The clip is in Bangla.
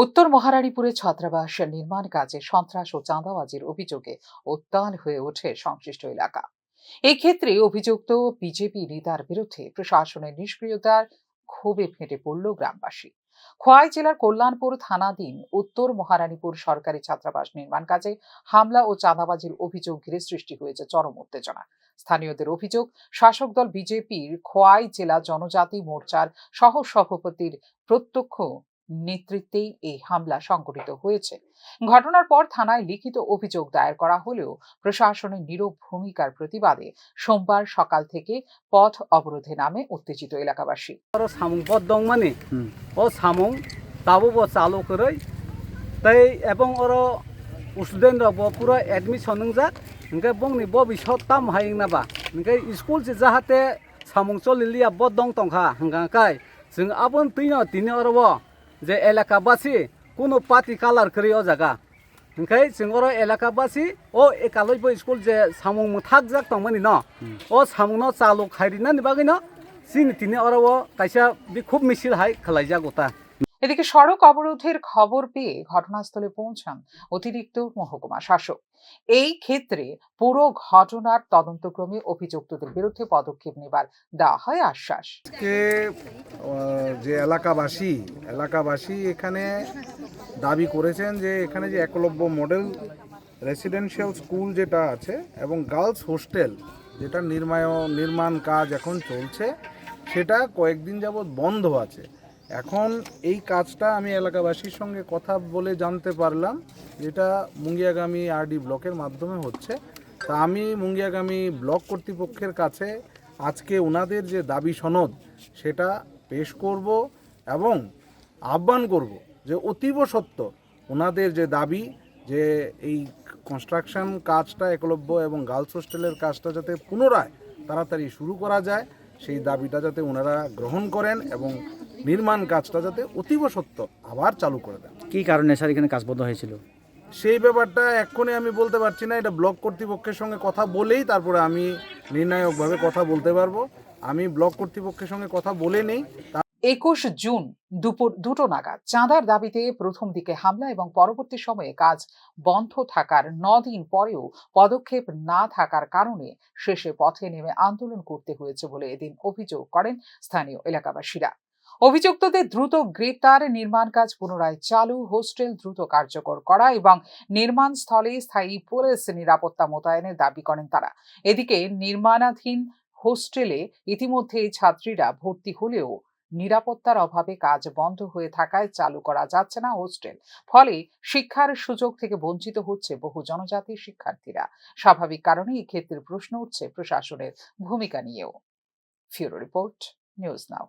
উত্তর মহারানীপুরে ছাত্রাবাস নির্মাণ কাজে সন্ত্রাস ও চাঁদাবাজির অভিযোগে উত্তাল হয়ে ওঠে সংশ্লিষ্ট এলাকা। এই ক্ষেত্রে অভিযুক্ত বিজেপি নেতার বিরুদ্ধে প্রশাসনের নিষ্ক্রিয়তার ক্ষোভে ফেটে পড়ল গ্রামবাসী। খোয়াই জেলার কল্যাণপুর থানাধীন উত্তর মহারানীপুর সরকারি ছাত্রাবাস নির্মাণ কাজে হামলা ও চাঁদাবাজির অভিযোগ ঘিরে সৃষ্টি হয়েছে চরম উত্তেজনা। স্থানীয়দের অভিযোগ, শাসক দল বিজেপির খোয়াই জেলা জনজাতি মোর্চার সহ সভাপতির প্রত্যক্ষ নেতৃত্বেই এই হামলা সংঘটিত হয়েছে। ঘটনার পর থানায় লিখিত অভিযোগ দায়ের করা হলেও প্রশাসনের নীরব ভূমিকার প্রতিবাদে সোমবার সকাল থেকে পথ অবরোধে নামে উত্তেজিত এলাকাবাসী। যে এলাকাবাসী কোনো পাতি কালার করে ও জায়গা ওখাই जों এলাকাবাসী ও একালইব স্কুল যে সামুং থাক যাক তংমানি ন ও সামুং চালু খাইরিনানি বাগै ন সিনি তিনি অরও কাইসা বি খুব মিছিল হাই খালাইজা গোটা। এদিকে সড়ক অবরোধের খবর পেয়ে ঘটনাস্থলে পৌঁছান অতিরিক্ত মহকুমা শাসক। এই ক্ষেত্রে পুরো ঘটনার তদন্তক্রমে অভিযুক্তদের বিরুদ্ধে পদক্ষেপ নেবার দেওয়া হয় আশ্বাস। যে এলাকাবাসী এখানে দাবি করেছেন যে এখানে যে একলব্য মডেল রেসিডেন্সিয়াল স্কুল যেটা আছে এবং গার্লস হোস্টেল যেটা নির্মাণ কাজ এখন চলছে সেটা কয়েকদিন যাবৎ বন্ধ আছে। এখন এই কাজটা আমি এলাকাবাসীর সঙ্গে কথা বলে জানতে পারলাম যেটা মুঙ্গিয়াগামী আরডি ব্লকের মাধ্যমে হচ্ছে। তা আমি মুঙ্গিয়াগামী ব্লক কর্তৃপক্ষের কাছে আজকে ওনাদের যে দাবি সনদ সেটা পেশ করব এবং আহ্বান করব যে অতীব সত্য ওনাদের যে দাবি যে এই কনস্ট্রাকশন কাজটা একলব্য এবং গার্লস হোস্টেলের কাজটা যাতে পুনরায় তাড়াতাড়ি শুরু করা যায় সেই দাবিটা যাতে ওনারা গ্রহণ করেন এবং নির্মাণ কাজটা যাতে অতীব সত্য আবার চালু করে দেন। কী কারণে স্যার এখানে কাজ বন্ধ হয়েছিল সেই ব্যাপারটা এক্ষুনি আমি বলতে পারছি না। এটা ব্লক কর্তৃপক্ষের সঙ্গে কথা বলেই তারপরে আমি নির্ণায়কভাবে কথা বলতে পারবো। আমি ব্লক কর্তৃপক্ষের সঙ্গে কথা বলে নেই। 21 জুন দুপুর 2টো নাগাদ চাঁদার দাবিতে প্রথম দিকে হামলা এবং পরবর্তী সময়ে কাজ বন্ধ থাকার 9 দিন পরেও পদক্ষেপ না থাকার কারণে শেষে পথে নেমে আন্দোলন করতে হয়েছে বলে এদিন অভিযোগ করেন স্থানীয় এলাকাবাসীরা। অভিযুক্তদের দ্রুত গ্রেপ্তার, নির্মাণ কাজ পুনরায় চালু, হোস্টেল দ্রুত কার্যকর করা এবং নির্মাণ স্থলে স্থায়ী পুলিশ নিরাপত্তা মোতায়েনের দাবি করেন তারা। এদিকে নির্মাণাধীন হোস্টেলে ইতিমধ্যে ছাত্রীরা ভর্তি হলেও নিরাপত্তার অভাবে কাজ বন্ধ হয়ে থাকায় চালু করা যাচ্ছে না হোস্টেল। ফলে শিক্ষার সুযোগ থেকে বঞ্চিত হচ্ছে বহু জনজাতি শিক্ষার্থীরা। স্বাভাবিক কারণে এই ক্ষেত্রে প্রশ্ন উঠছে প্রশাসনের ভূমিকা নিয়েও। ফিউরো রিপোর্ট, নিউজ নাও।